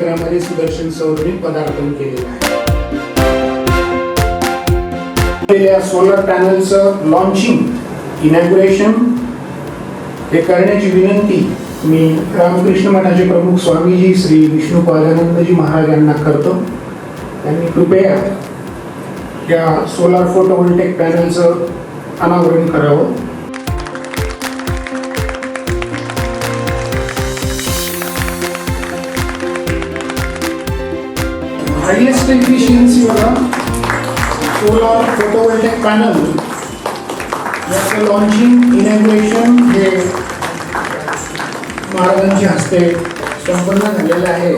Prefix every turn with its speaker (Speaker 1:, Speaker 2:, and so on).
Speaker 1: क्षेत्रामध्ये सुदर्शन चौधरी पदार्पण केलेलं आहे. सोलर पॅनलचं लॉन्चिंग इनॅग्युरेशन हे करण्याची विनंती मी रामकृष्ण मठाचे प्रमुख स्वामीजी श्री विष्णुपादानंदजी महाराज यांना करतो. त्यांनी कृपया या सोलार फोटोव्होल्टेक पॅनलचं अनावरण करावं. हायएस्ट एफिशियन्सी वाला सोलार फोटोव्होल्टेक पॅनल याचं लॉन्चिंग इनॅग्युरेशन हे महाराजांच्या हस्ते संपन्न झालेलं आहे.